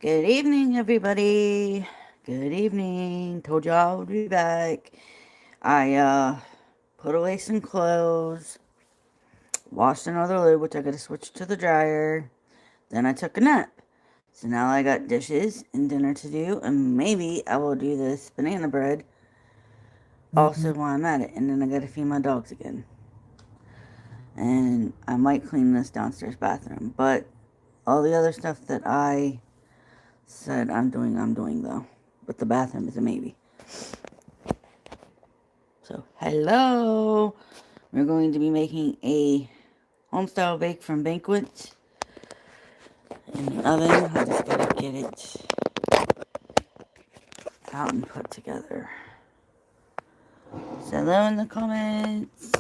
Good evening, everybody. Good evening. Told y'all I would be back. I put away some clothes, washed another load, which I gotta switch to the dryer. Then I took a nap. So now I got dishes and dinner to do, and maybe I will do this banana bread also while I'm at it. And then I gotta feed my dogs again. And I might clean this downstairs bathroom. But all the other stuff that I said I'm doing though. But the bathroom is a maybe. So, hello. We're going to be making a homestyle bake from Banquet in the oven. I just gotta get it out and put together. Say hello in the comments.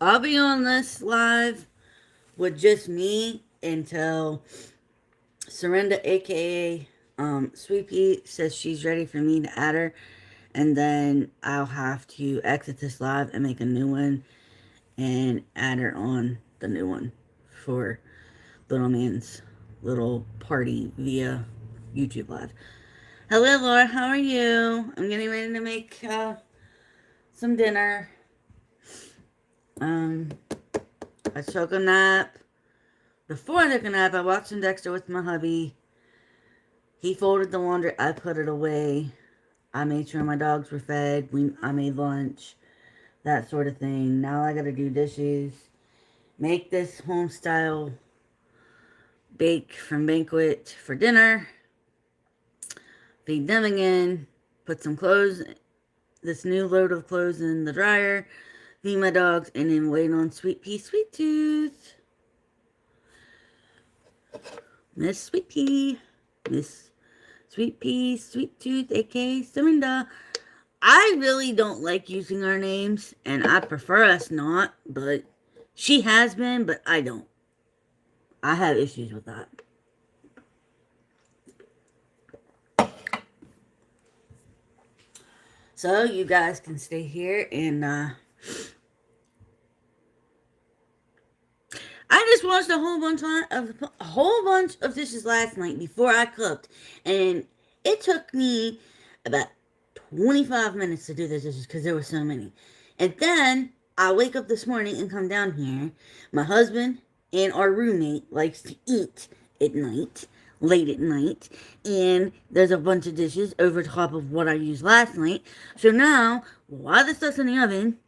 I'll be on this live with just me until Surrenda, aka Sweet Pea, says she's ready for me to add her, and then I'll have to exit this live and make a new one and add her on the new one for Little Man's little party via YouTube Live. Hello, Laura. How are you? I'm getting ready to make some dinner. Um, I took a nap. Before I took a nap, I watched some Dexter with my hubby. He folded the laundry. I put it away. I made sure my dogs were fed. I made lunch. That sort of thing. Now I gotta do dishes. Make this home style bake from Banquet for dinner. Feed them again. Put some clothes, this new load of clothes in the dryer. Feed my dogs, and then wait on Sweet Pea, Sweet Tooth. Miss Sweet Pea. Miss Sweet Pea, Sweet Tooth, aka Surrenda. I really don't like using our names, and I prefer us not, but she has been, but I don't. I have issues with that. So you guys can stay here and I just watched a whole bunch of dishes last night before I cooked, and it took me about 25 minutes to do the dishes because there were so many. And then I wake up this morning and come down here. My husband and our roommate likes to eat at night, late at night, and there's a bunch of dishes over top of what I used last night. So now, while the stuff's in the oven,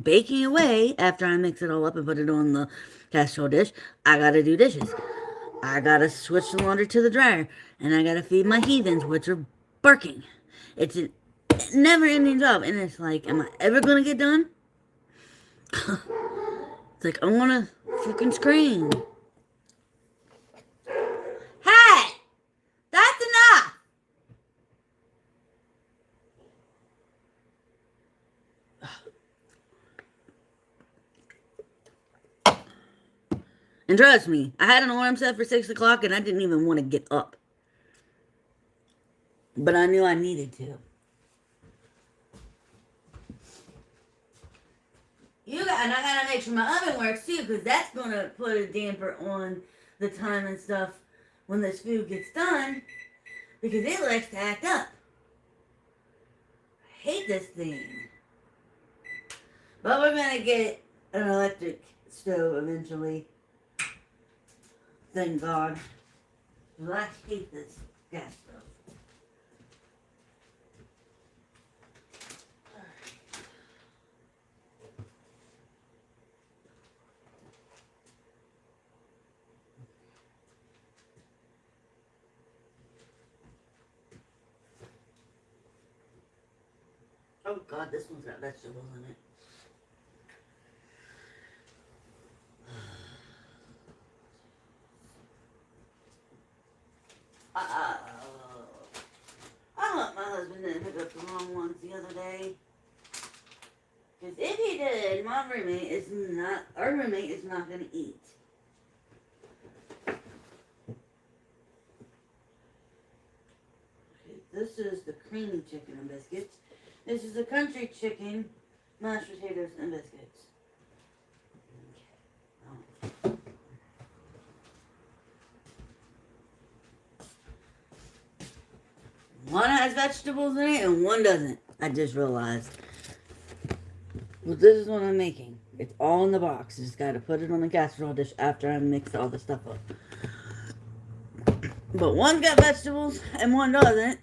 baking away after I mix it all up and put it on the casserole dish, I gotta do dishes. I gotta switch the laundry to the dryer, and I gotta feed my heathens, which are barking. It's a never ending job, and it's like, am I ever gonna get done? It's like, I wanna fucking scream. Hey! That's enough! And trust me, I had an alarm set for 6 o'clock, and I didn't even want to get up. But I knew I needed to. And I gotta make sure my oven works too, because that's gonna put a damper on the time and stuff when this food gets done, because it likes to act up. I hate this thing. But we're gonna get an electric stove eventually. Thank God. Because I hate this gas stove. Oh God, this one's got vegetables in it. Uh, I hope my husband didn't pick up the wrong ones the other day. Because if he did, our roommate is not going to eat. Okay, this is the creamy chicken and biscuits. This is the country chicken, mashed potatoes, and biscuits. vegetables in it and one doesn't. I just realized. Well, this is what I'm making. It's all in the box. Just got to put it on the casserole dish after I mix all the stuff up. But one's got vegetables and one doesn't.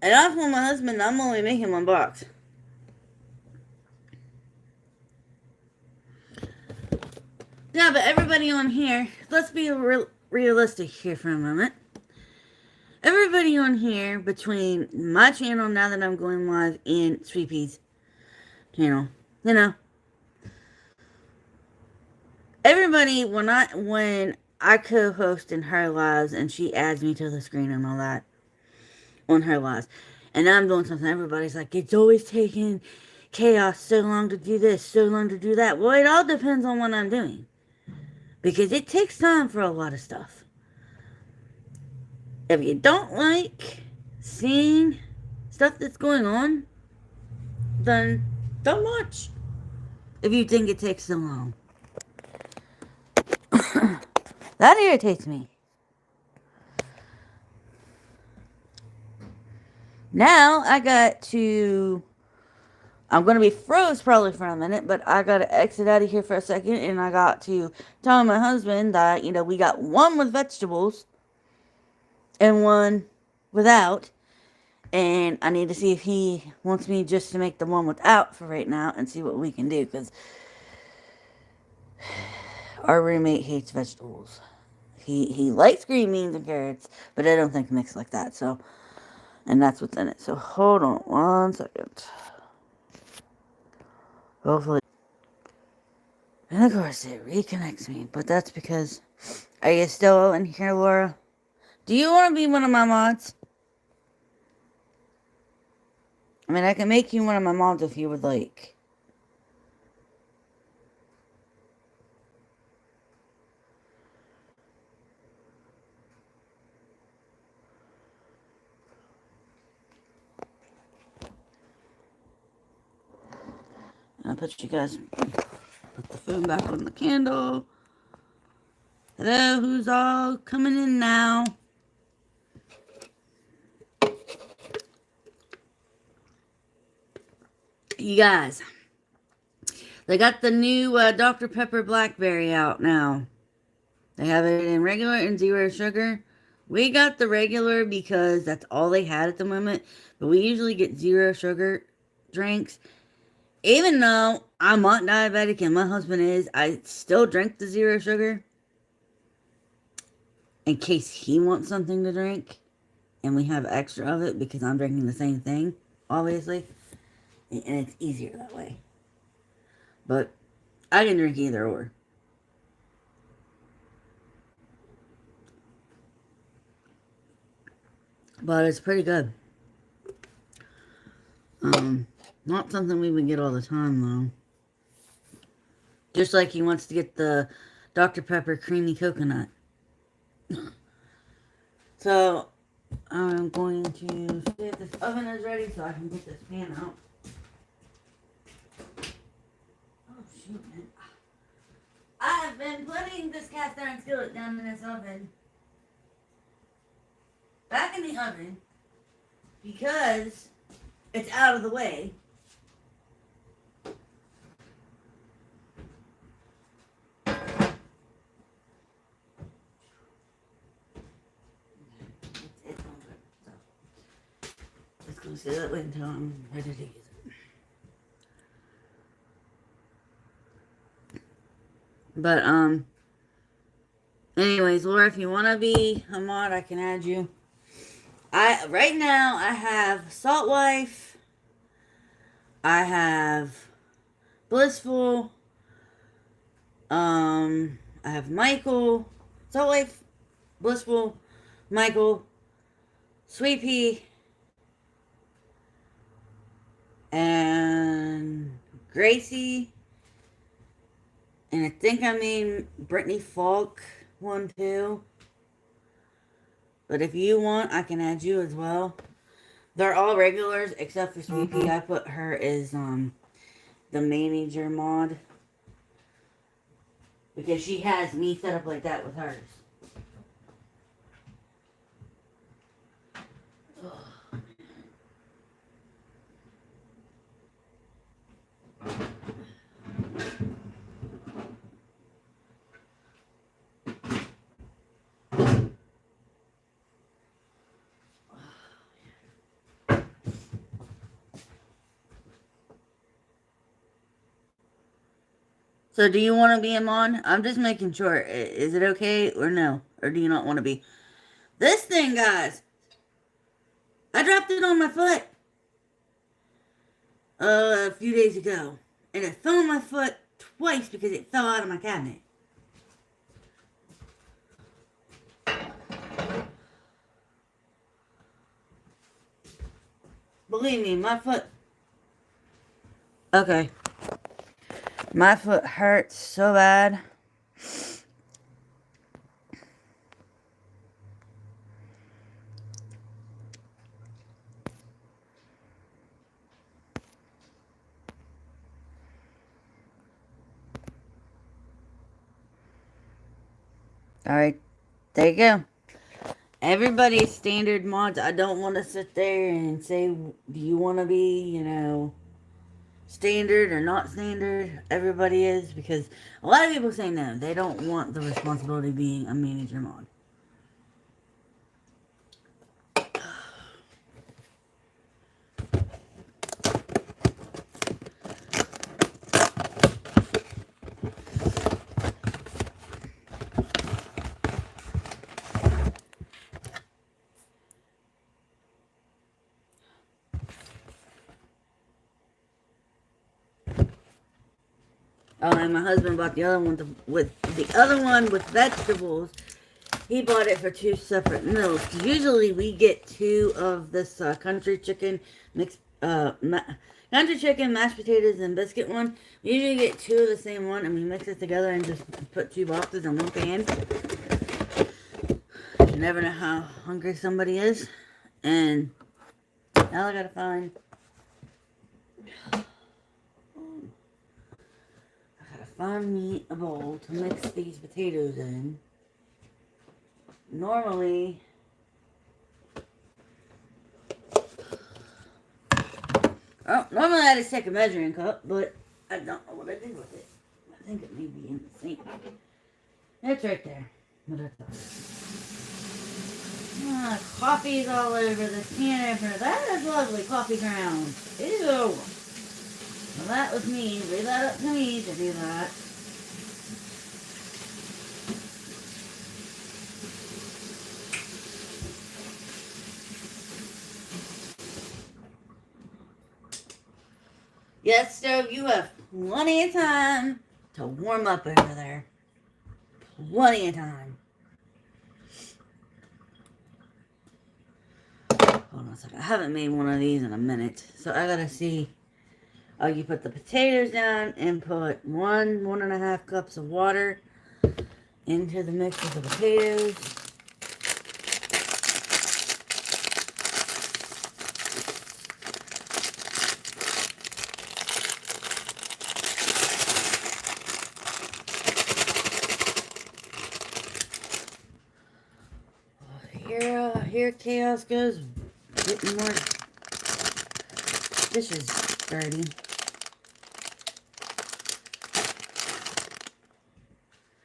And I told my husband I'm only making one box. Yeah, but everybody on here, let's be realistic here for a moment. Everybody on here between my channel, now that I'm going live, and Sweet Pea's channel, you know, everybody, when I co-host in her lives and she adds me to the screen and all that on her lives, and I'm doing something, everybody's like, it's always taking Chaos so long to do this, so long to do that. Well, it all depends on what I'm doing. Because it takes time for a lot of stuff. If you don't like seeing stuff that's going on, then don't watch. If you think it takes so long. That irritates me. Now I got to... I'm going to be froze probably for a minute, but I got to exit out of here for a second, and I got to tell my husband that, you know, we got one with vegetables and one without, and I need to see if he wants me just to make the one without for right now and see what we can do, because our roommate hates vegetables. He likes green beans and carrots, but I don't think mixed like that, so, and that's what's in it. So hold on 1 second. Hopefully. And of course it reconnects me, but that's because... Are you still in here, Laura? Do you want to be one of my mods? I mean, I can make you one of my mods if you would like. I'll put you guys... Put the food back on the candle. Hello, who's all coming in now? You guys, they got the new Dr. Pepper Blackberry out now. They have it in regular and zero sugar. We got the regular because that's all they had at the moment. But we usually get zero sugar drinks. Even though I'm not diabetic and my husband is, I still drink the zero sugar. In case he wants something to drink. And we have extra of it because I'm drinking the same thing, obviously. And it's easier that way. But I can drink either or. But it's pretty good. Not something we would get all the time, though. Just like he wants to get the Dr. Pepper Creamy Coconut. So, I'm going to see if this oven is ready so I can get this pan out. Oh, shoot, man. I've been putting this cast iron skillet down in this oven. Back in the oven. Because it's out of the way. It's going to stay that way until I'm ready to use it. But, anyways, Laura, if you want to be a mod, I can add you. Right now, I have Salt Wife. I have Blissful. I have Michael. Salt Wife, Blissful, Michael, Sweet Pea, and Gracie. And I think I mean Brittany Falk one too. But if you want, I can add you as well. They're all regulars except for Sweet Pea. I put her as the manager mod. Because she has me set up like that with hers. So do you want to be a mod? I'm just making sure. Is it okay or no? Or do you not want to be? This thing, guys. I dropped it on my foot a few days ago. And it fell on my foot twice because it fell out of my cabinet. Believe me, my foot... Okay. My foot hurts so bad. Alright, there you go. Everybody's standard mods. I don't want to sit there and say, do you want to be, standard or not standard? Everybody is, because a lot of people say no. They don't want the responsibility of being a manager mod. Oh, and my husband bought the other one with vegetables. He bought it for 2 separate meals. Usually we get 2 of this country chicken mixed country chicken, mashed potatoes, and biscuit one. We usually get 2 of the same one, and we mix it together and just put 2 boxes in one pan. You never know how hungry somebody is. And now I gotta find me a bowl to mix these potatoes in. Normally, I just take a measuring cup, but I don't know what I did with it. I think it may be in the sink. It's right there. But that's coffee's all over the can. That is lovely coffee grounds. Ew. Well, that was me. Leave that up to me to do that. Yes, stove, you have plenty of time to warm up over there. Plenty of time. Hold on a second. I haven't made one of these in a minute. So I gotta see. Oh, you put the potatoes down and put 1.5 cups of water into the mix of the potatoes. Here chaos goes. Getting more dishes dirty.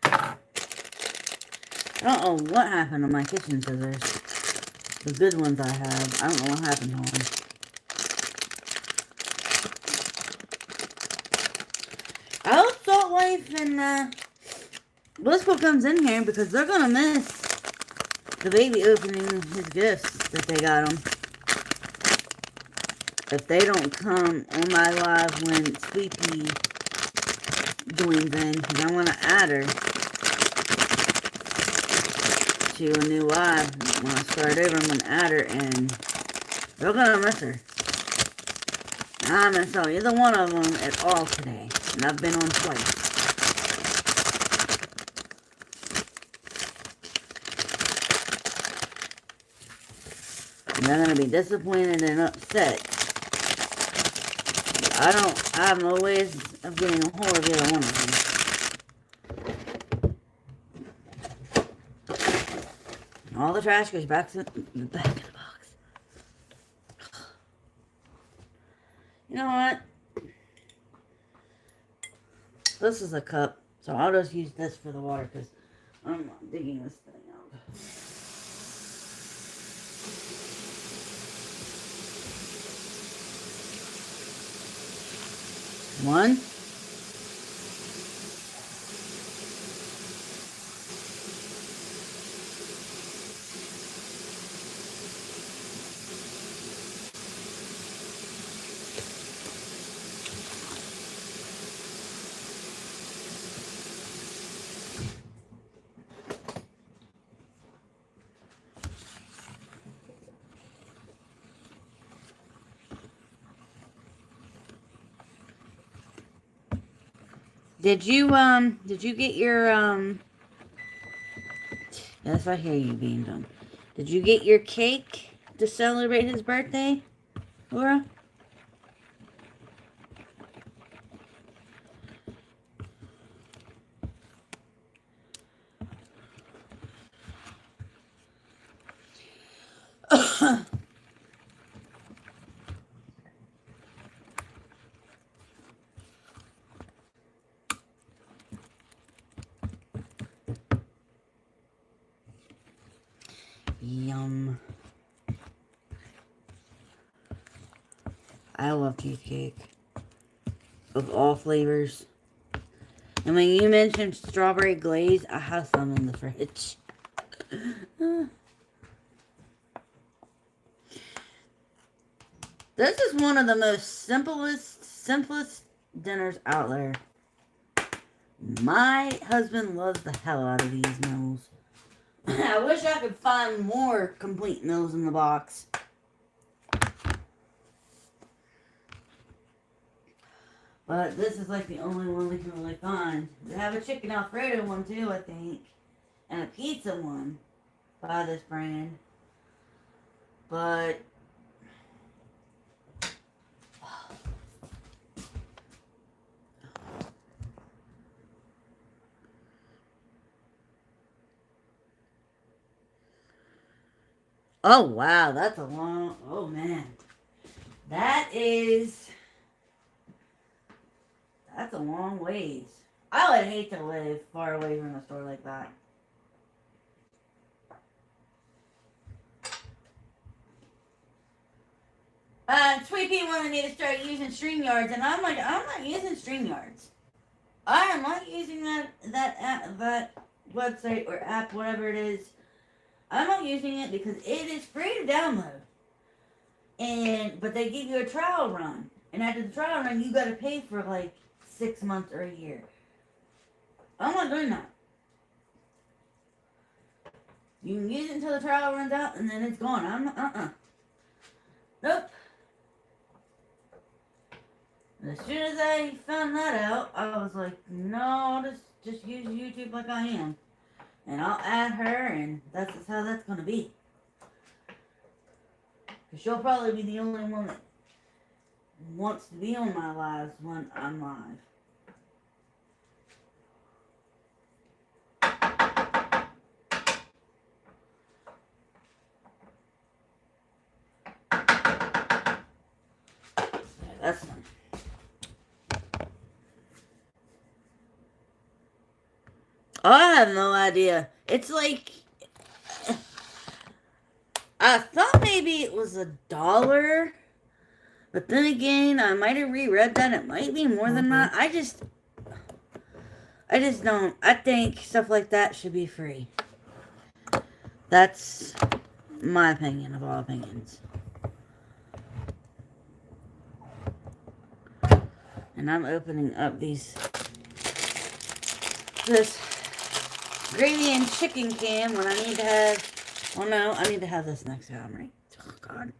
I don't know what happened to my kitchen scissors. The good ones I have. I don't know what happened to them. I hope Salt Life and Blissful comes in here because they're gonna miss the baby opening his gifts that they got him. If they don't come on my live when Sweepy joins in, because I'm gonna add her to a new live. When I start over, I'm gonna add her, and they're gonna miss her. I'm gonna tell either one of them at all today, and I've been on twice. And they're gonna be disappointed and upset. I have no ways of getting a hold of either one of them. All the trash goes back to the back of the box. You know what? This is a cup, so I'll just use this for the water because I'm not digging this thing out. One. did you get your, yes, I hear you being dumb. Did you get your cake to celebrate his birthday, Laura? Yum. I love cheesecake. Of all flavors. And when you mentioned strawberry glaze, I have some in the fridge. This is one of the most simplest dinners out there. My husband loves the hell out of these meals. I wish I could find more complete meals in the box. But this is like the only one we can really find. We have a chicken Alfredo one too, I think. And a pizza one by this brand. But oh wow, that's a long, oh man. That's a long ways. I would hate to live far away from a store like that. Sweet Pea wanted me to start using StreamYards, and I'm like, I'm not using StreamYards. I am not using that website or app, whatever it is. I'm not using it because it is free to download. But they give you a trial run. And after the trial run, you gotta pay for like 6 months or a year. I'm not doing that. You can use it until the trial runs out, and then it's gone. Nope. And as soon as I found that out, I was like, no, I'll just use YouTube like I am. And I'll add her, and that's just how that's going to be. Because she'll probably be the only one that wants to be on my lives when I'm live. Yeah, that's done. I have no idea. It's like, I thought maybe it was $1, but then again, I might have reread that. It might be more than that. I just don't. I think stuff like that should be free. That's my opinion of all opinions. And I'm opening up this gravy and chicken can when I need to have, well no, I need to have this next time, right? Oh God.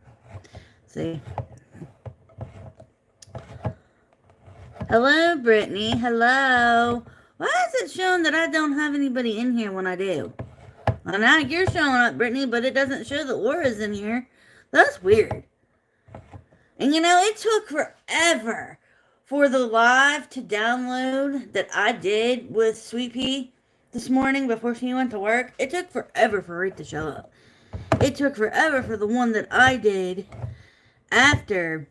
See? Hello, Brittany. Hello. Why is it showing that I don't have anybody in here when I do? Well, now you're showing up, Brittany, but it doesn't show that Laura's in here. That's weird. And you know, it took forever for the live to download that I did with Sweet Pea this morning before she went to work. It took forever for it to show up. It took forever for the one that I did after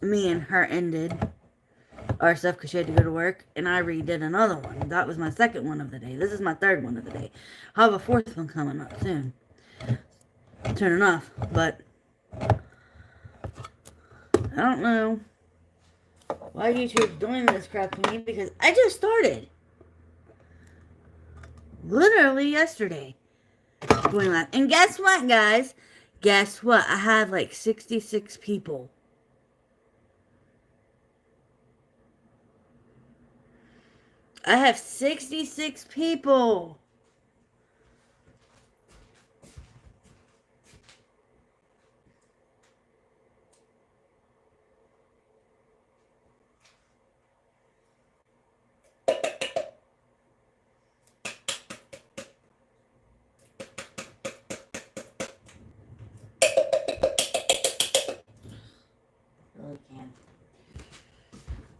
me and her ended our stuff because she had to go to work, and I redid another one. That was my second one of the day. This is my third one of the day. I'll have a fourth one coming up soon. Soon enough, but I don't know why YouTube's doing this crap to me because I just started. Literally yesterday. Going live. And guess what, guys? Guess what? I have like 66 people. I have 66 people.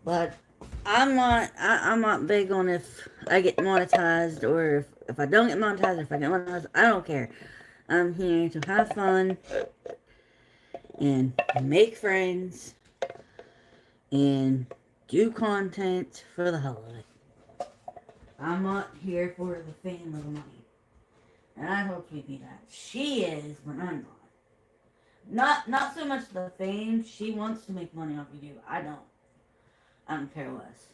But I'm not big on if I get monetized or if I don't get monetized or if I get monetized. I don't care. I'm here to have fun and make friends and do content for the hell of it. I'm not here for the fame or the money. And I hope she be that. She is, but I'm not. Not so much the fame. She wants to make money off of you. I don't. I don't care less.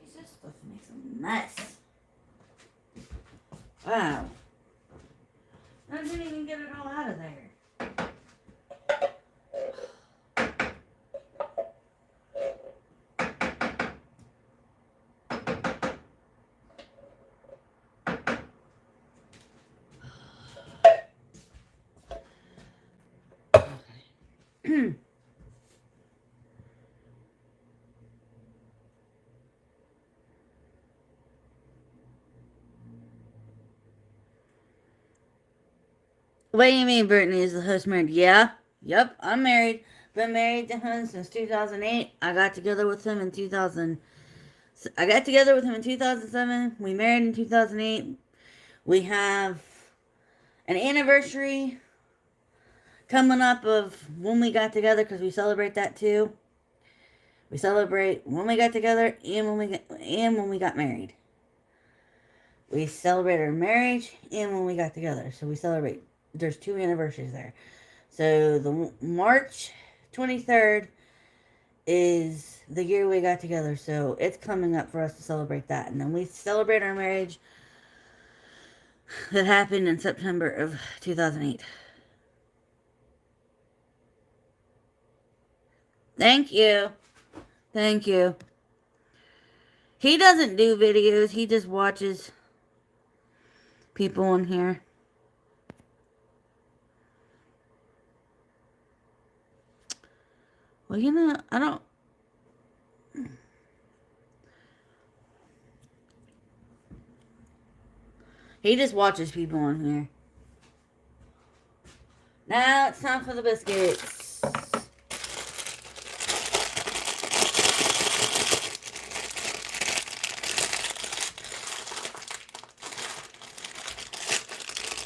Jesus, stuff makes a mess. Wow. I didn't even get it all out of there. Okay. What do you mean Brittany is the host married? Yeah. Yep, I'm married. Been married to him since 2008. I got together with him in 2000. I got together with him in 2007. We married in 2008. We have an anniversary coming up of when we got together because we celebrate that too. We celebrate when we got together and when we got married. We celebrate our marriage and when we got together. So we celebrate. There's 2 anniversaries there. So the March 23rd is the year we got together. So it's coming up for us to celebrate that. And then we celebrate our marriage that happened in September of 2008. Thank you. Thank you. He doesn't do videos. He just watches people on here. Well, I don't... He just watches people on here. Now it's time for the biscuits.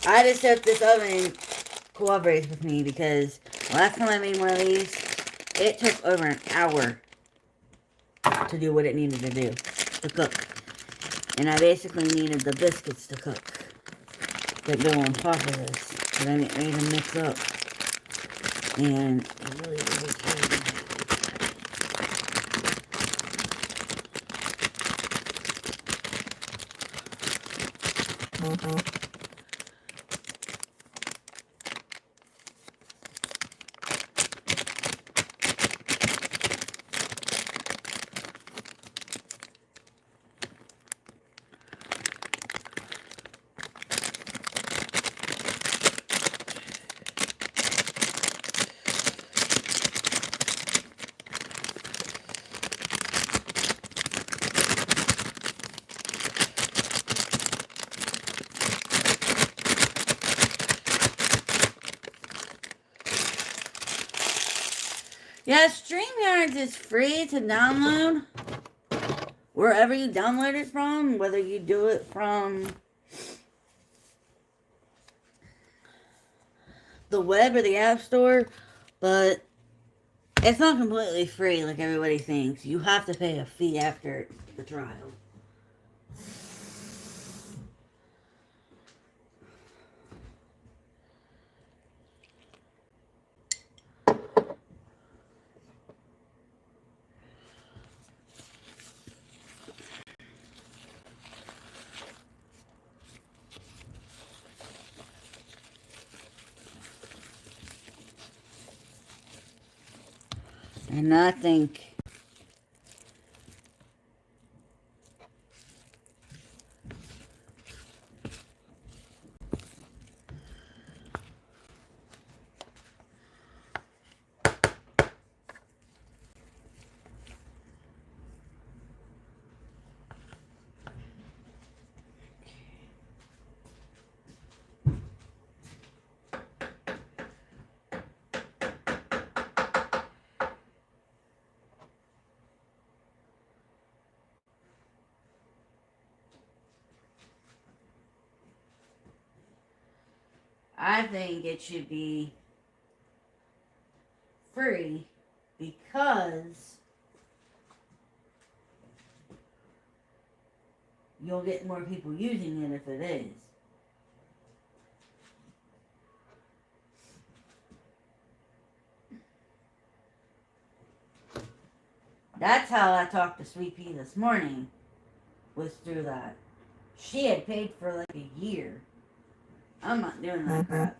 I just hope this oven cooperates with me because last time I made one of these, it took over an hour to do what it needed to do, to cook. And I basically needed the biscuits to cook that go on top of this. But I made them mix up. And it really irritated me. Yeah, StreamYards is free to download wherever you download it from, whether you do it from the web or the app store, but it's not completely free like everybody thinks. You have to pay a fee after the trial. And I think I think it should be free because you'll get more people using it if it is. That's how I talked to Sweet Pea this morning, was through that. She had paid for like a year. I'm not doing that crap.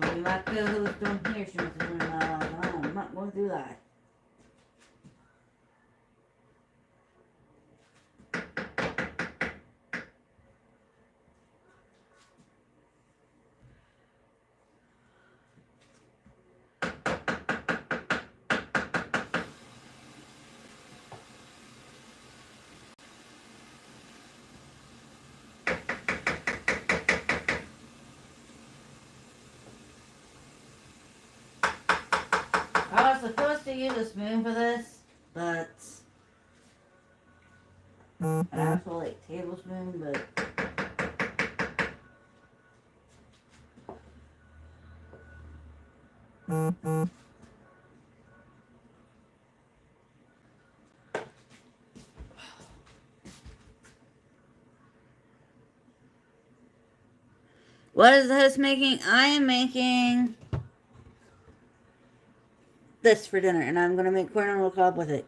She'll be like, who's doing here? She wants to do my life. No, I'm not going to do that. I was supposed to use a spoon for this, but an actual like tablespoon, but what is the host making? I am making this for dinner, and I'm going to make corn on the cob with it.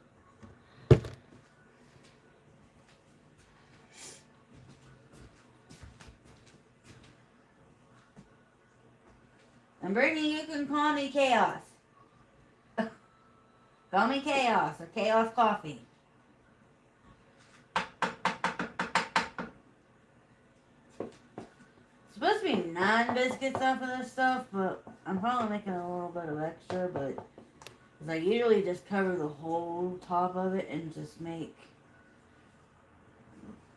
And Brittany, you can call me Chaos. Call me Chaos or Chaos Coffee. It's supposed to be 9 biscuits off of this stuff, but I'm probably making a little bit of extra, but because I usually just cover the whole top of it and just make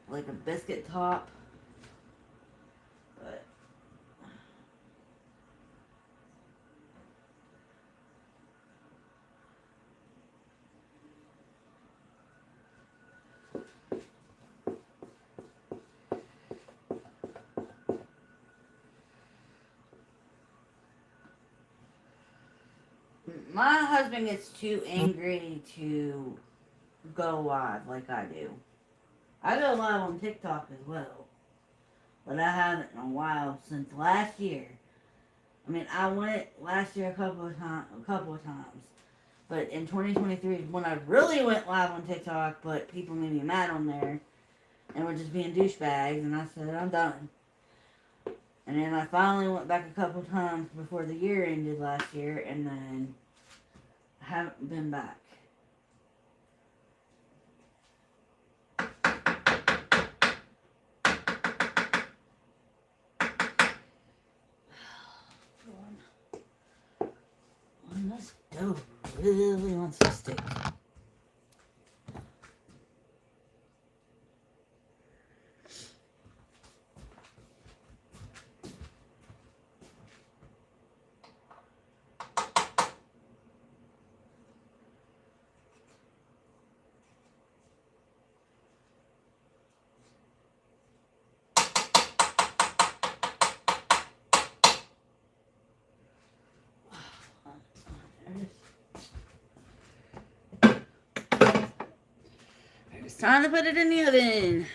like a biscuit top. But my husband gets too angry to go live like I do. I go live on TikTok as well, but I haven't in a while since last year. I mean, I went last year a couple of times, but in 2023 is when I really went live on TikTok. But people made me mad on there and were just being douchebags, and I said I'm done. And then I finally went back a couple of times before the year ended last year, and then I haven't been back. This dough really wants to stick. It's time to put it in the oven.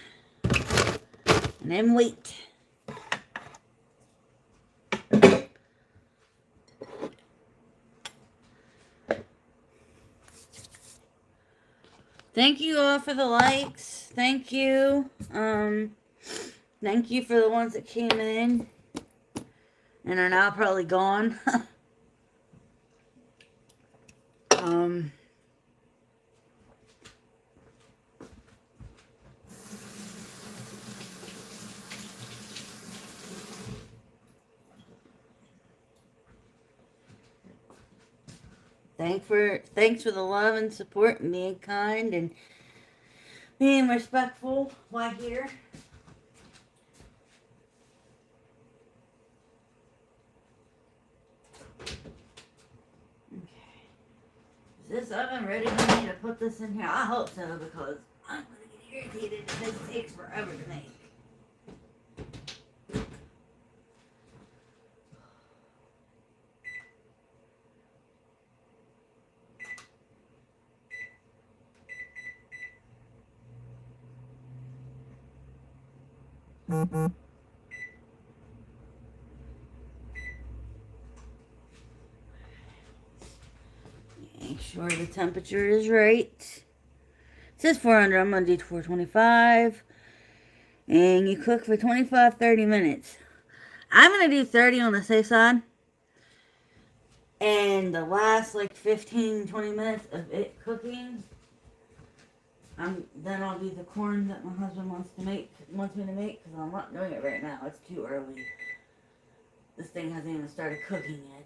And then wait. Thank you all for the likes. Thank you. Thank you for the ones that came in and are now probably gone. Thanks for the love and support and being kind and being respectful while here. Okay. Is this oven ready for me to put this in here? I hope so, because I'm going to get irritated that this takes forever to make. Make sure the temperature is right. It says 400. I'm going to do 425. And you cook for 25-30 minutes. I'm going to do 30 on the safe side. And the last like 15-20 minutes of it cooking, then I'll do the corn that my husband wants me to make, because I'm not doing it right now. It's too early. This thing hasn't even started cooking yet.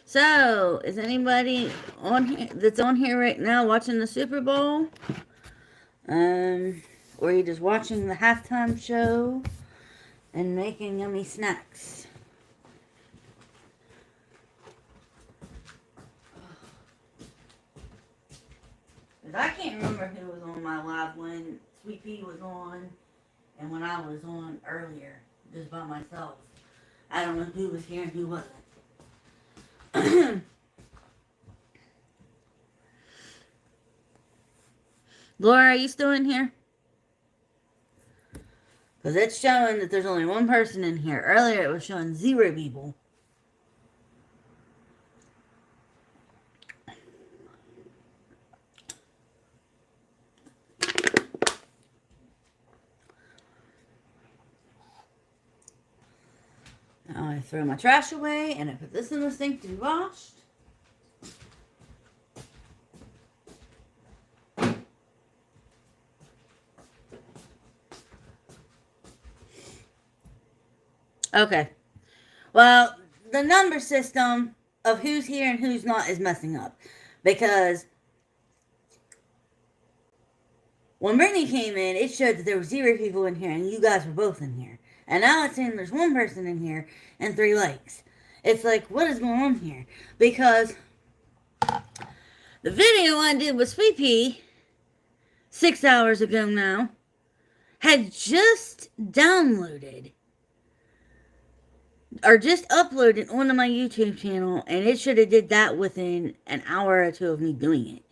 So, is anybody on here that's on here right now watching the Super Bowl? Or you just watching the halftime show and making yummy snacks? Because I can't remember who was on my live when Sweet Pea was on and when I was on earlier, just by myself. I don't know who was here and who wasn't. Laura, are you still in here? Because it's showing that there's only one person in here. Earlier it was showing 0 people. Now I throw my trash away and I put this in the sink to be washed. Okay. Well, the number system of who's here and who's not is messing up. Because when Brittany came in, it showed that there were 0 people in here and you guys were both in here. And now it's saying there's 1 person in here and 3 likes. It's like, what is going on here? Because the video I did with Sweet Pea 6 hours ago now had just downloaded or just uploaded onto my YouTube channel, and it should have did that within an hour or 2 of me doing it.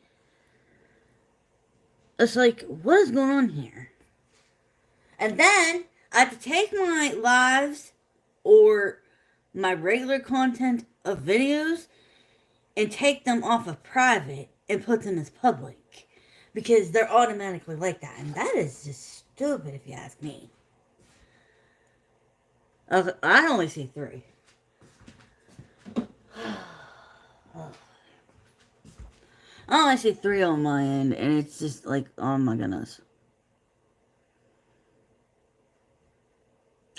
It's like, what is going on here? And then I have to take my lives or my regular content of videos and take them off of private and put them as public, because they're automatically like that, and that is just stupid if you ask me. I only see 3. I only see 3 on my end, and it's just like, oh my goodness.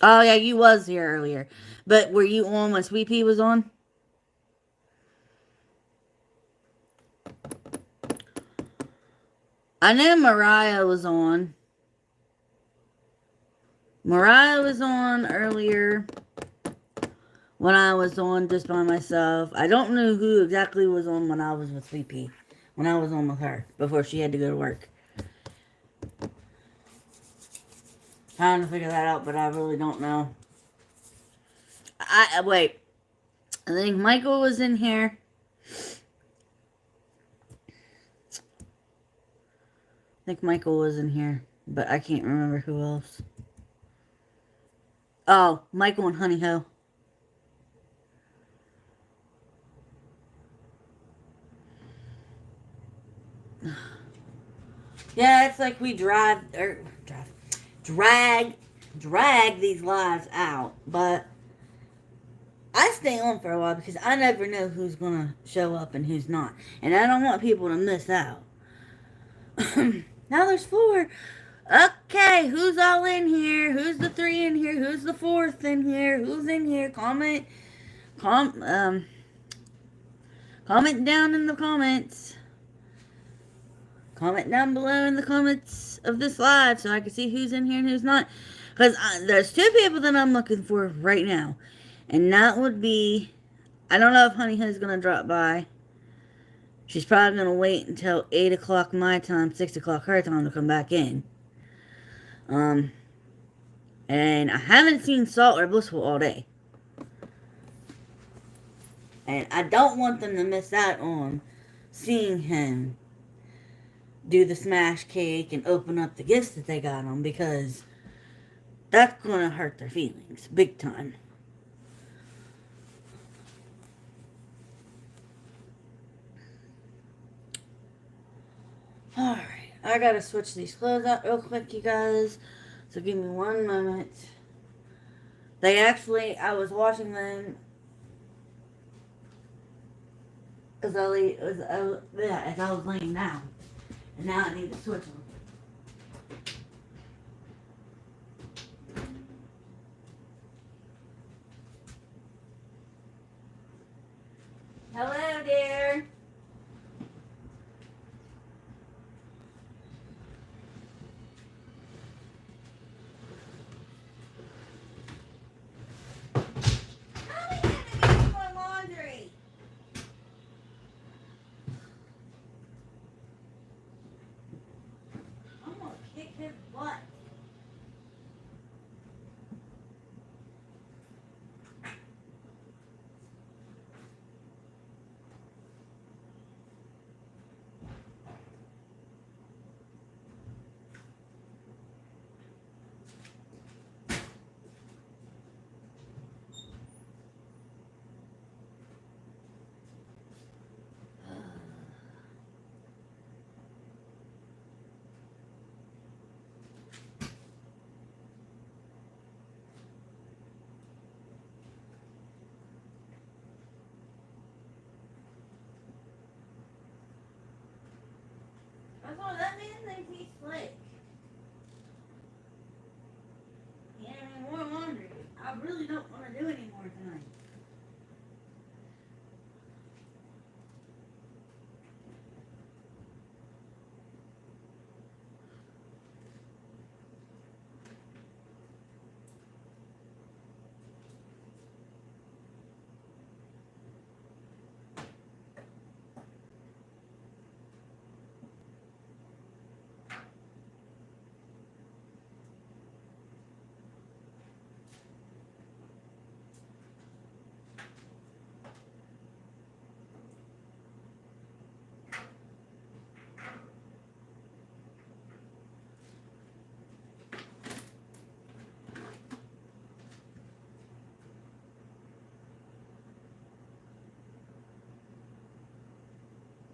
Oh yeah, you was here earlier. But were you on when Sweet Pea was on? I know Mariah was on. Mariah was on earlier when I was on just by myself. I don't know who exactly was on when I was with Sweet Pea. When I was on with her before she had to go to work. Trying to figure that out, but I really don't know. Wait. I think Michael was in here. I think Michael was in here, but I can't remember who else. Oh, Michael and Honey Ho. Yeah, it's like we drag these lives out, but I stay on for a while because I never know who's gonna show up and who's not, and I don't want people to miss out. Now there's 4. Okay, who's all in here? Who's the 3 in here? Who's the 4th in here? Who's in here? Comment down in the comments. Comment down below in the comments of this live so I can see who's in here and who's not. Because there's two people that I'm looking for right now. And that would be, I don't know if Honey Honey's going to drop by. She's probably going to wait until 8 o'clock my time, 6 o'clock her time to come back in. And I haven't seen Salt or Blissful all day. And I don't want them to miss out on seeing him do the smash cake and open up the gifts that they got him, because that's going to hurt their feelings big time. Alright, I gotta switch these clothes out real quick, you guys. So give me one moment. I was washing them as I was laying down. And now I need to switch them. Hello, dear. That's all that man thinks he's slick. He ain't any more laundry. I really don't want to do any more tonight.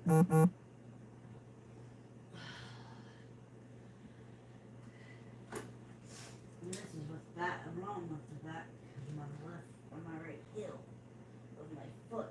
And this is what's wrong with the back of my left or my right heel of my foot.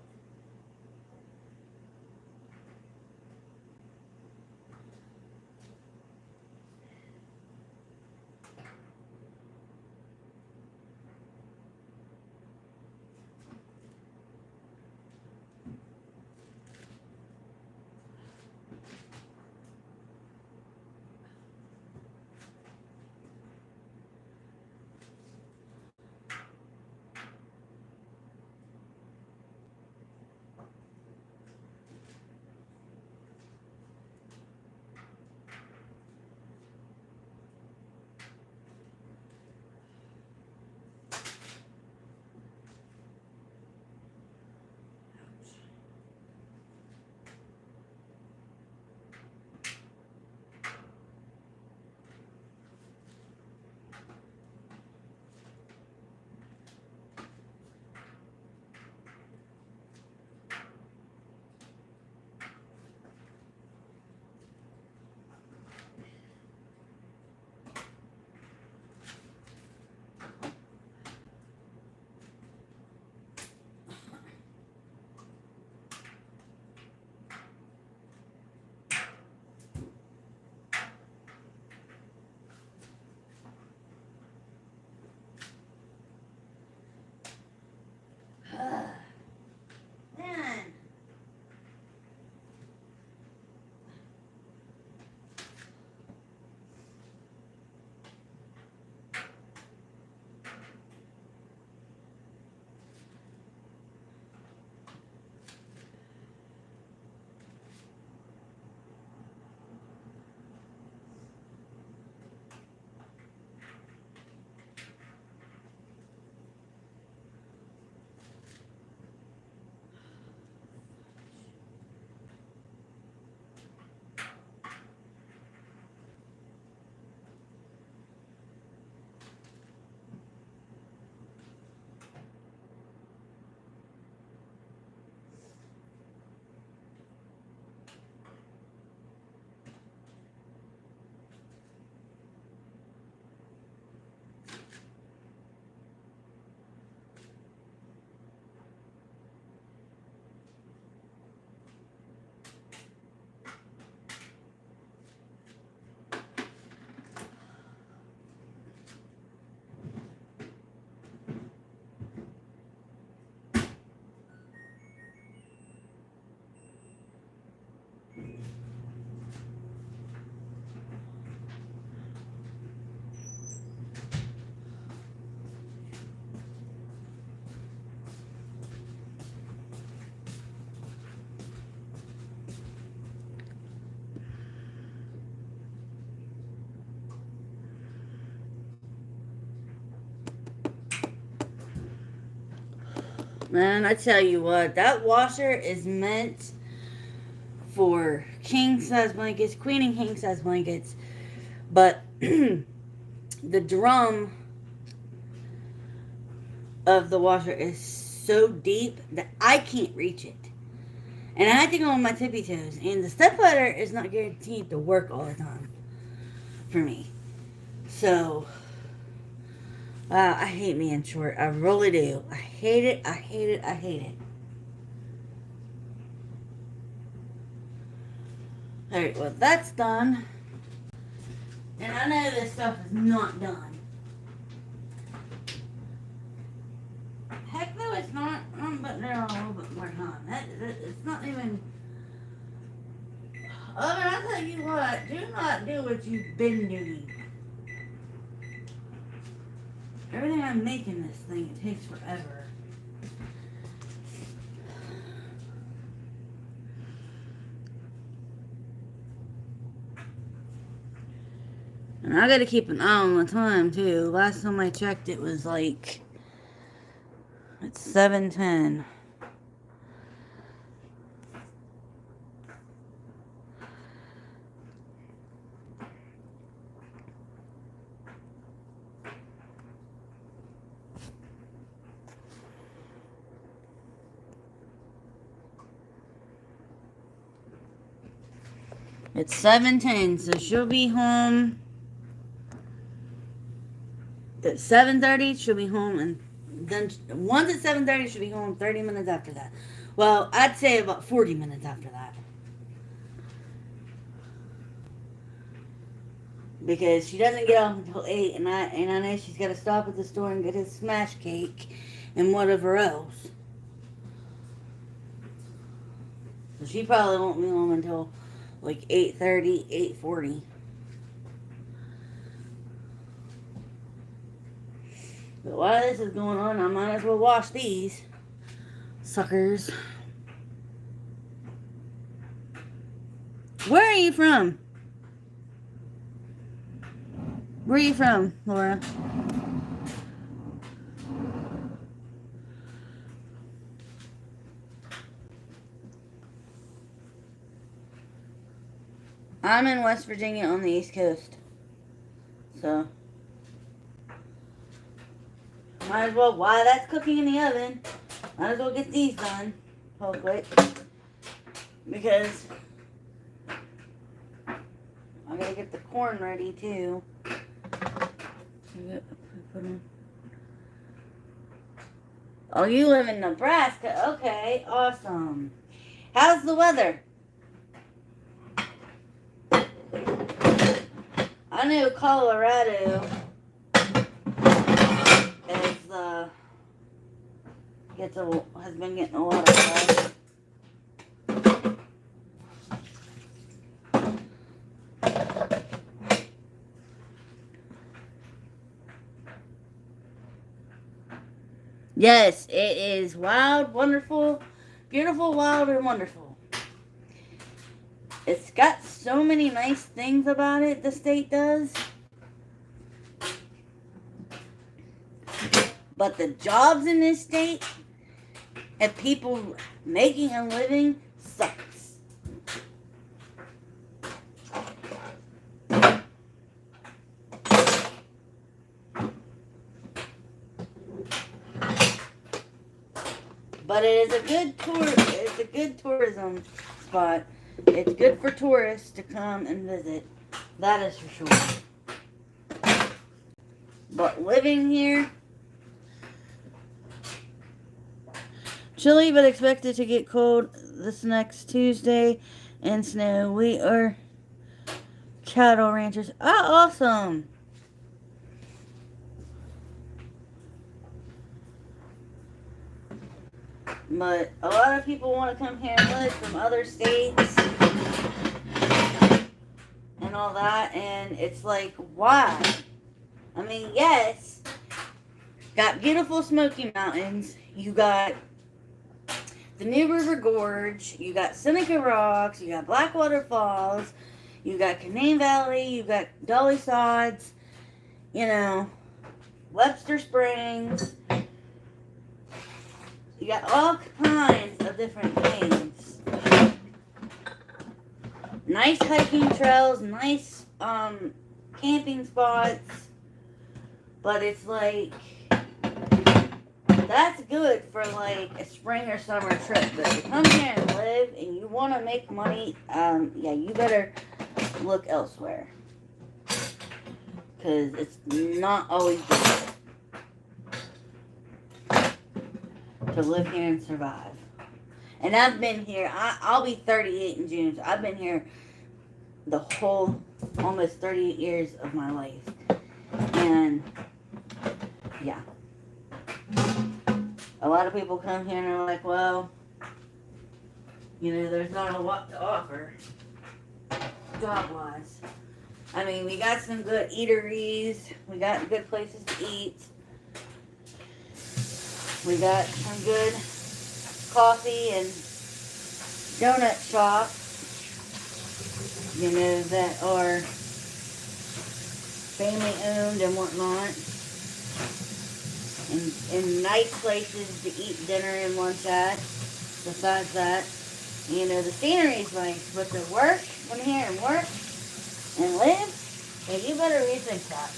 Man, I tell you what, that washer is meant for king size blankets, queen and king size blankets, but the drum of the washer is so deep that I can't reach it. And I have to go on my tippy toes. And the stepladder is not guaranteed to work all the time for me. So, I hate being short. I really do. I hate it. I hate it. I hate it. Alright, well, that's done. And I know this stuff is not done. Heck no, it's not. I'm putting it on a little bit more time. It's not even... Oh, but I'll tell you what. Do not do what you've been doing. Everything I'm making this thing, it takes forever. And I gotta keep an eye on the time, too. Last time I checked, it was like... It's 7:10. It's 7:10, so she'll be home at 7:30. She'll be home, and then once at 7:30, she'll be home 30 minutes after that. Well, I'd say about 40 minutes after that. Because she doesn't get off until 8, and I know she's got to stop at the store and get his smash cake and whatever else. So she probably won't be home until like 8:30, 8:40. But while this is going on, I might as well wash these suckers. Where are you from? Where are you from, Laura? I'm in West Virginia on the East Coast. So, might as well, while that's cooking in the oven, might as well get these done real quick. Because I gotta get the corn ready too. Oh, you live in Nebraska. Okay, awesome. How's the weather? I know Colorado has been getting a lot of rain. Yes, it is wild, wonderful, beautiful, wild, and wonderful. It's got so many nice things about it, the state does. But the jobs in this state and people making a living sucks. But it is a good it's a good tourism spot. It's good for tourists to come and visit. That is for sure. But living here, chilly but expected to get cold this next Tuesday and snow. We are cattle ranchers. Oh, awesome. But a lot of people want to come here and live from other states. and all that, and it's like, why? I mean, yes, got beautiful Smoky Mountains, you got the New River Gorge, you got Seneca Rocks, you got Blackwater Falls, you got Canaan Valley, you got Dolly Sods, you know, Webster Springs. You got all kinds of different things. Nice hiking trails, nice camping spots. But it's like, that's good for like a spring or summer trip. But if you come here and live and you want to make money, yeah, you better look elsewhere. Because it's not always good to live here and survive. And I've been here, I'll be 38 in June, so I've been here the whole, almost 38 years of my life. And, yeah. A lot of people come here and are like, well, you know, there's not a lot to offer, job-wise. I mean, we got some good eateries, we got good places to eat. We got some good coffee and donut shops, you know, that are family owned and whatnot. And nice places to eat dinner and lunch at. Besides that, you know, the scenery's nice, but to work, come here and work and live, yeah, you better rethink that.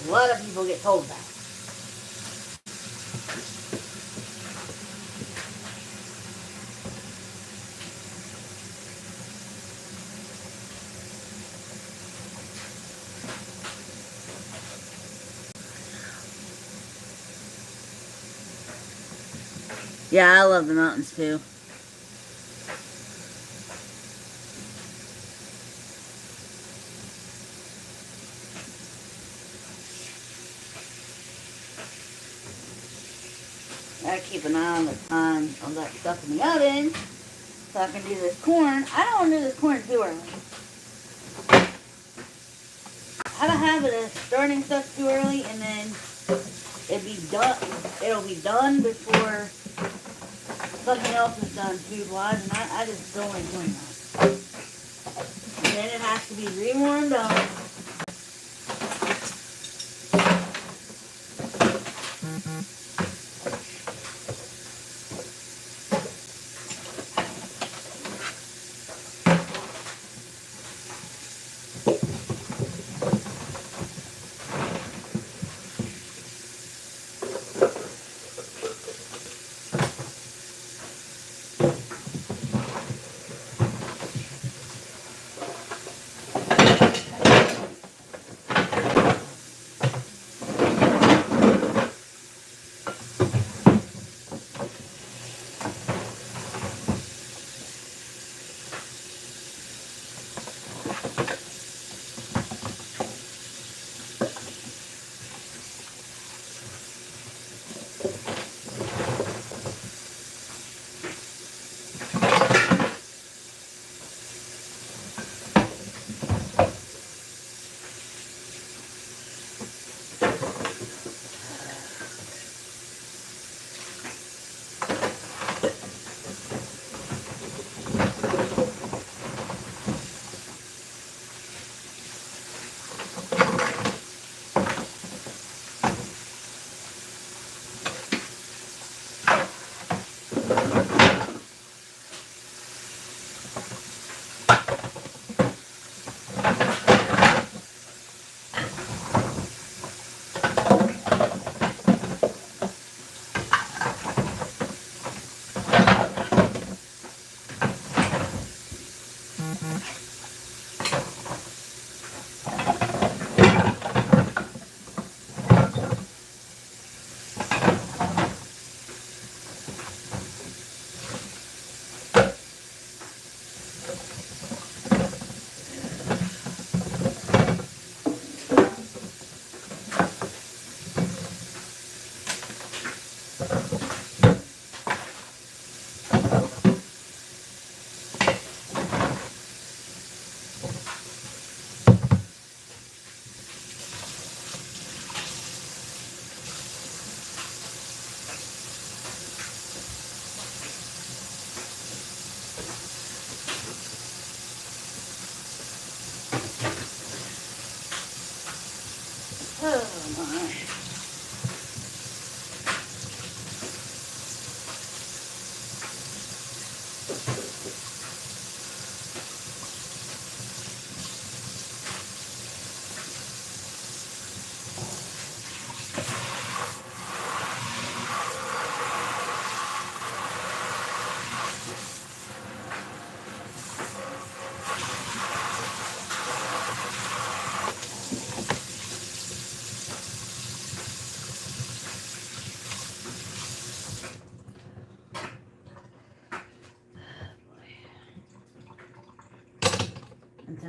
A lot of people get told that. Yeah, I love the mountains too. Gotta keep an eye on the time on that stuff in the oven so I can do this corn. I don't want to do this corn too early. I have a habit of starting stuff too early and then it'll be done before something else is done food-wise, and I just don't like doing that. And then it has to be rewarmed up.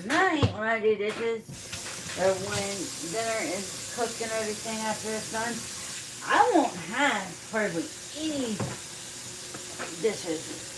tonight, when I do dishes, or when dinner is cooked and everything after it's done, I won't have hardly any dishes.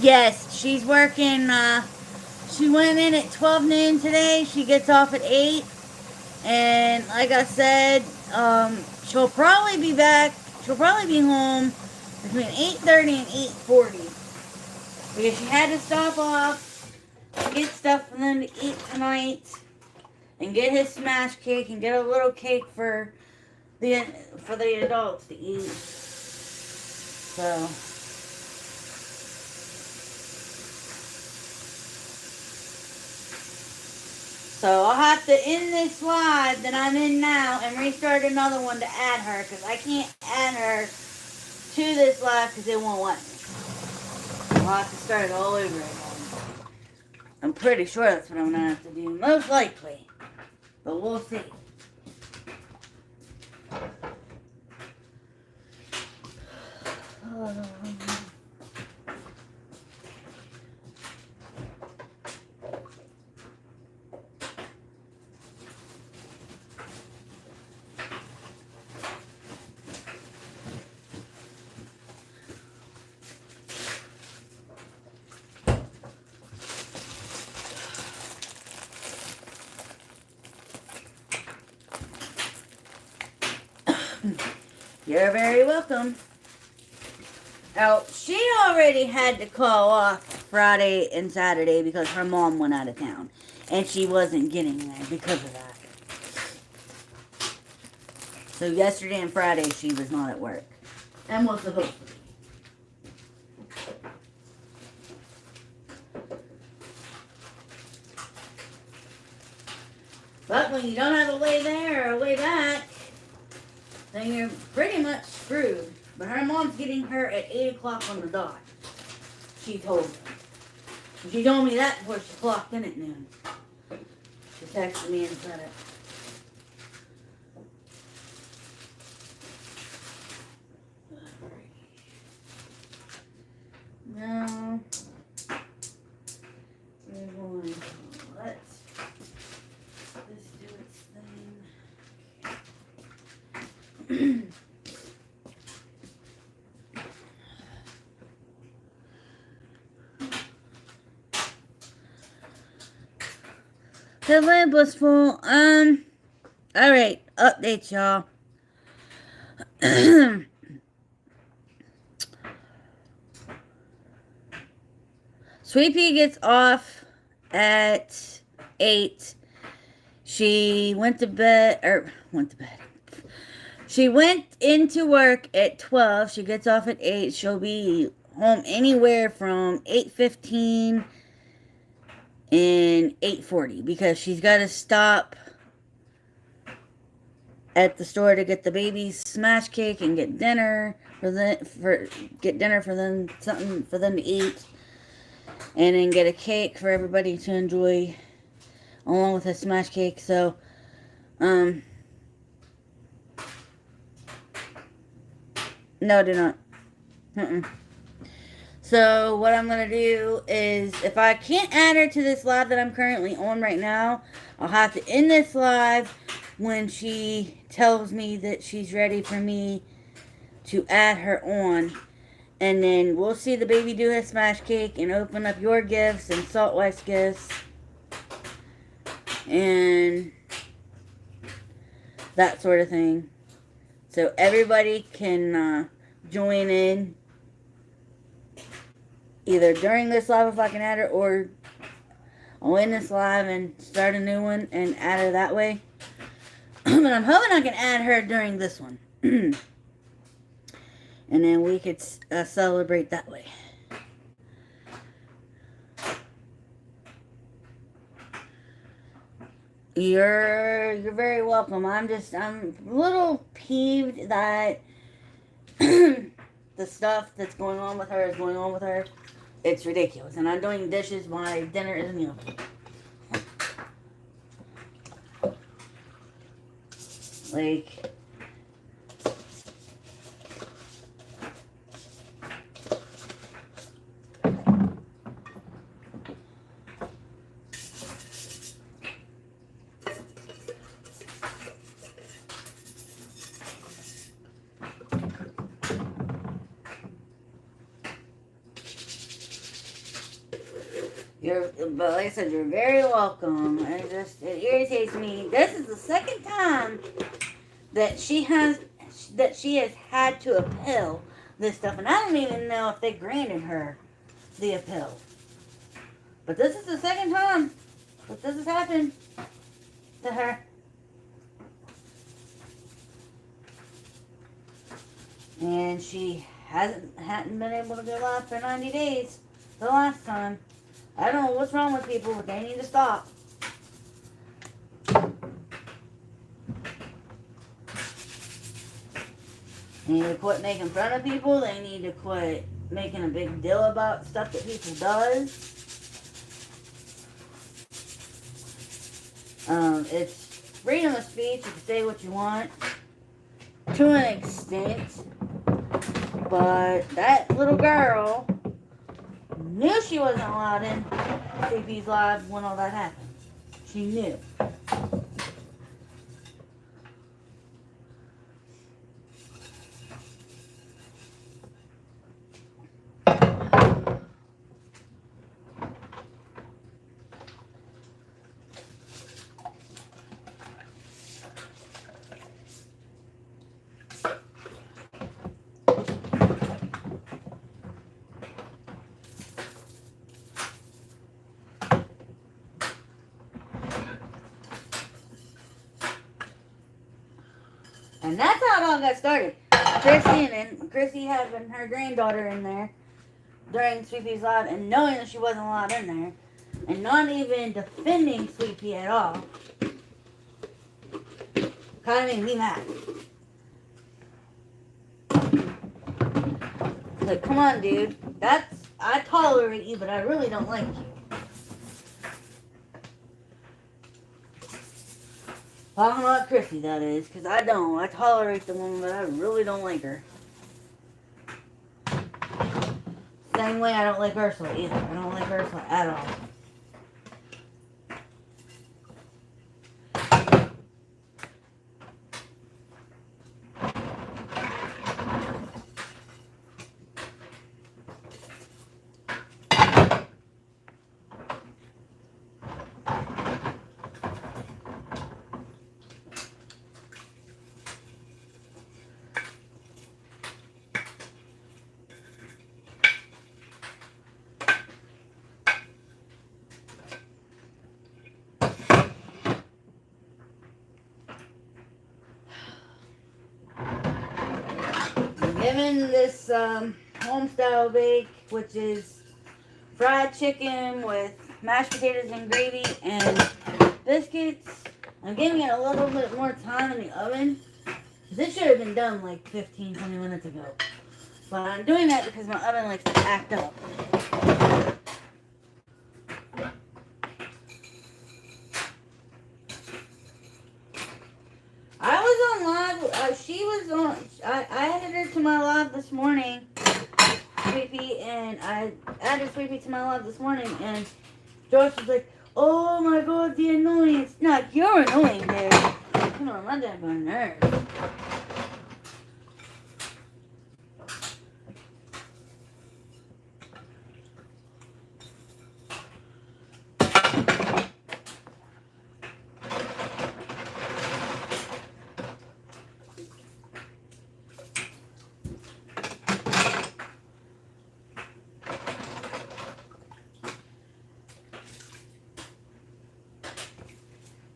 Yes, she's working, she went in at 12 noon today. She gets off at 8. And like I said, she'll probably be back. She'll probably be home between 8:30 and 8:40. Because she had to stop off to get stuff for them to eat tonight. And get his smash cake and get a little cake for the adults to eat. So I'll have to end this live that I'm in now and restart another one to add her, because I can't add her to this live because it won't let me. I'll have to start it all over again. I'm pretty sure that's what I'm going to have to do, most likely. But we'll see. You're very welcome. Oh, she already had to call off Friday and Saturday because her mom went out of town. And she wasn't getting there because of that. So yesterday and Friday she was not at work. And was supposed to be. But when you don't have a way there or a way back, then you're pretty much screwed. But her mom's getting her at 8 o'clock on the dot. She told me. She told me that before she clocked in at noon. She texted me and said it. No. We're going to let this do its thing. The lamp was full. Alright, update y'all. Sweet Pea gets off at 8. She went to bed. She went into work at 12. She gets off at 8. She'll be home anywhere from 8:15 and 8:40 because she's got to stop at the store to get the baby's smash cake and get dinner for them, something for them to eat, and then get a cake for everybody to enjoy along with a smash cake. So no, do not. So what I'm going to do is, if I can't add her to this live that I'm currently on right now, I'll have to end this live when she tells me that she's ready for me to add her on. And then we'll see the baby do his smash cake and open up your gifts and Salt Wife's gifts. And that sort of thing. So everybody can join in either during this live if I can add her, or I'll end this live and start a new one and add her that way. But I'm hoping I can add her during this one. And then we could celebrate that way. You're very welcome. I'm a little peeved that the stuff that's going on with her is going on with her. It's ridiculous. And I'm doing dishes while dinner is meal. Like, but like I said, you're very welcome. It irritates me. This is the second time that she has had to appeal this stuff, and I don't even know if they granted her the appeal. But this is the second time that this has happened to her. And she hadn't been able to go live for 90 days the last time. I don't know what's wrong with people, but they need to stop. They need to quit making fun of people. They need to quit making a big deal about stuff that people does. It's freedom of speech. You can say what you want to an extent. But that little girl knew she wasn't allowed in CP's live when all that happened. She knew. And that's how it all got started. Chrissy having her granddaughter in there during Sweet Pea's live and knowing that she wasn't allowed in there and not even defending Sweet Pea at all. Kind of made me mad. Like, come on, dude. I tolerate you, but I really don't like you. Talking about Chrissy, that is, because I don't. I tolerate the woman, but I really don't like her. Same way I don't like Ursula either. I don't like Ursula at all. Given this home-style bake, which is fried chicken with mashed potatoes and gravy and biscuits, I'm giving it a little bit more time in the oven. This should have been done like 15-20 minutes ago. But I'm doing that because my oven likes to act up. I was on live. She was on. I added her to my live this morning, Sweet Pea, and I added Sweet Pea to my live this morning, and Josh was like, "Oh my God, the annoyance!" No, you're annoying, dude. Come on, my dad got nerves.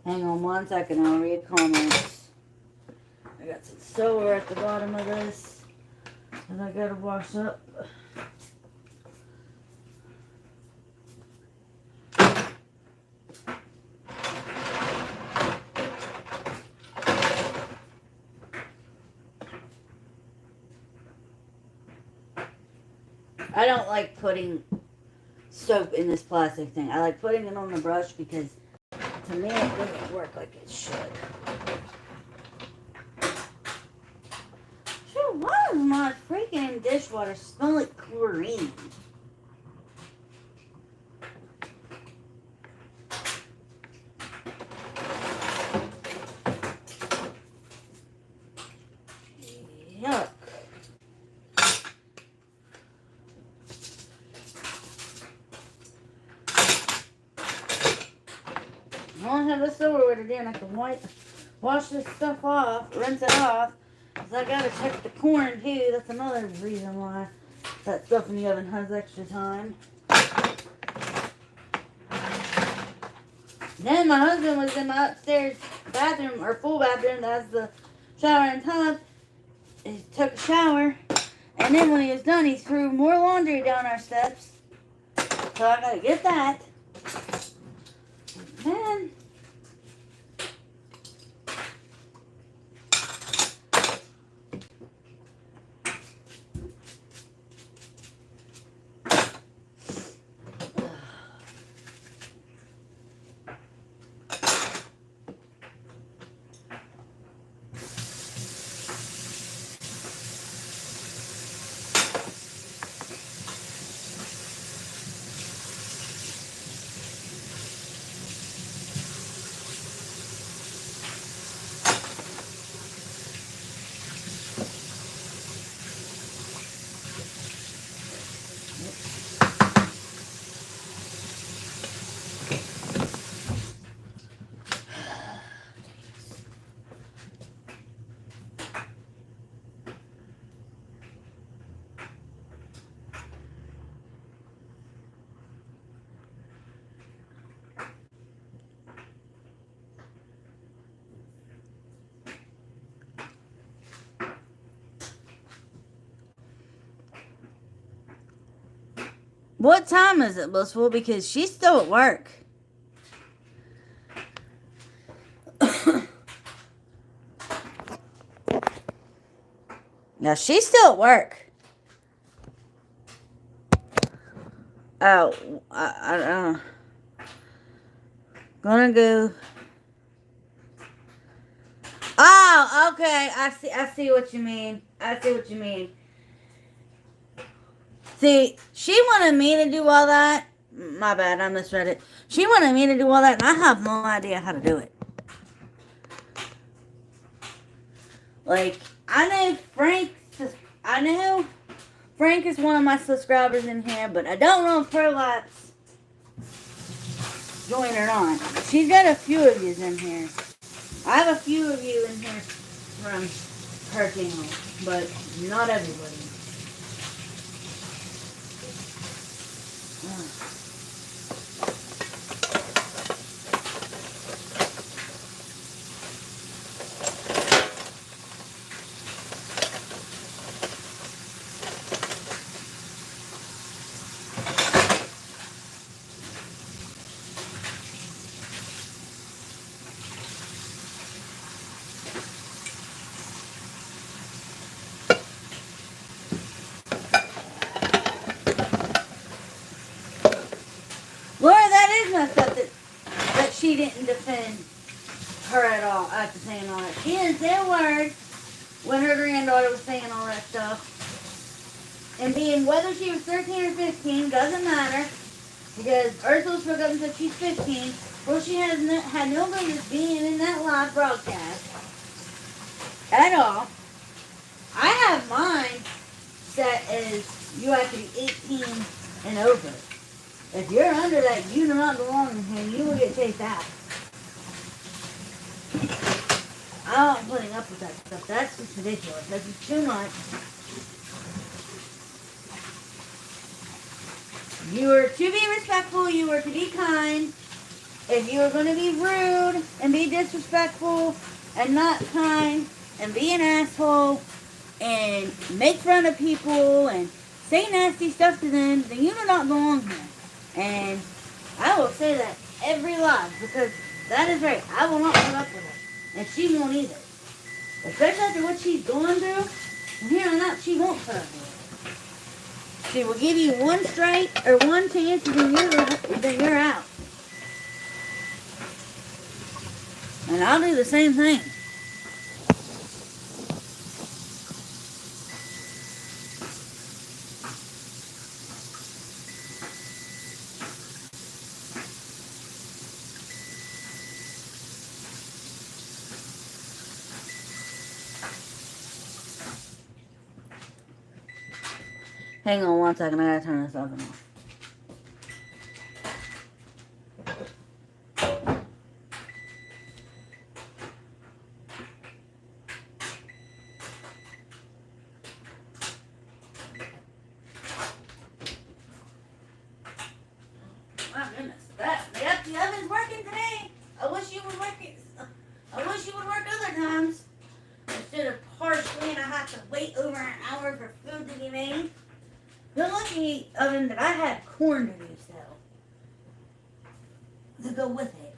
Hang on 1 second, I'll read comments. I got some silver at the bottom of this that I gotta wash up. I don't like putting soap in this plastic thing. I like putting it on the brush because to me it doesn't work like it should. Sure, why does my freaking dishwater smell like chlorine? Yuck. I don't have the silverware today and I can wash this stuff off, rinse it off. Because I gotta check the corn too. That's another reason why that stuff in the oven has extra time. Then my husband was in my upstairs bathroom, or full bathroom, that's the shower and tub. He took a shower, and then when he was done, he threw more laundry down our steps. So I gotta get that. And then what time is it, Blissful? Because she's still at work. Now, she's still at work. Oh, I gonna go. Oh, okay. I see what you mean. I see what you mean. See, she wanted me to do all that. My bad, I misread it. She wanted me to do all that, and I have no idea how to do it. Like, I know Frank is one of my subscribers in here, but I don't know if Prolapse joined or not. She's got a few of you in here. I have a few of you in here from her channel, but not everybody. Laura, that is messed up that she didn't defend her at all after saying all that. She didn't say a word when her granddaughter was saying all that stuff. And being whether she was 13 or 15 doesn't matter, because Ursula spoke up and said she's 15. Well, she had no business being in that live broadcast at all. I have mine set as you have to be 18 and over. If you're under that, you do not belong in here. You will get chased out. I don't putting up with that stuff. That's just ridiculous. That's just too much. You are to be respectful. You are to be kind. if you are going to be rude and be disrespectful and not kind and be an asshole and make fun of people and say nasty stuff to them, then you do not belong here. And I will say that every live because that is right. I will not put up with it. And she won't either. Especially after what she's going through, from here on out, she won't put up with it. She will give you one strike or one chance and then you're out. And I'll do the same thing. Hang on one second, I gotta turn this oven off. My goodness, yep, the oven's working today. I wish you would work it. I wish you would work other times. Instead of partially and I have to wait over an hour for food to be made. The lucky oven that I had corn to do still. To go with it.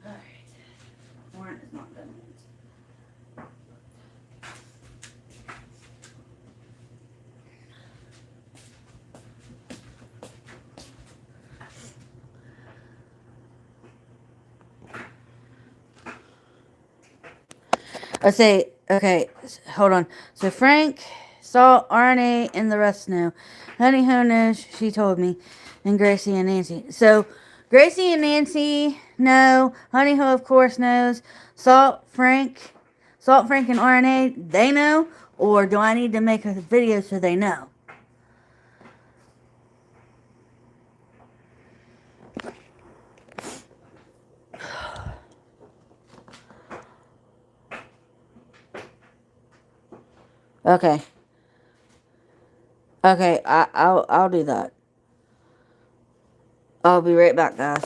Alright. Corn is not done yet. I say, okay, hold on. So Frank, Salt, RNA, and the rest know. Honey Ho knows, she told me. And Gracie and Nancy. So Gracie and Nancy know. Honey Ho, of course, knows. Salt, Frank, and RNA, they know? Or do I need to make a video so they know? Okay. Okay, I'll do that. I'll be right back, guys.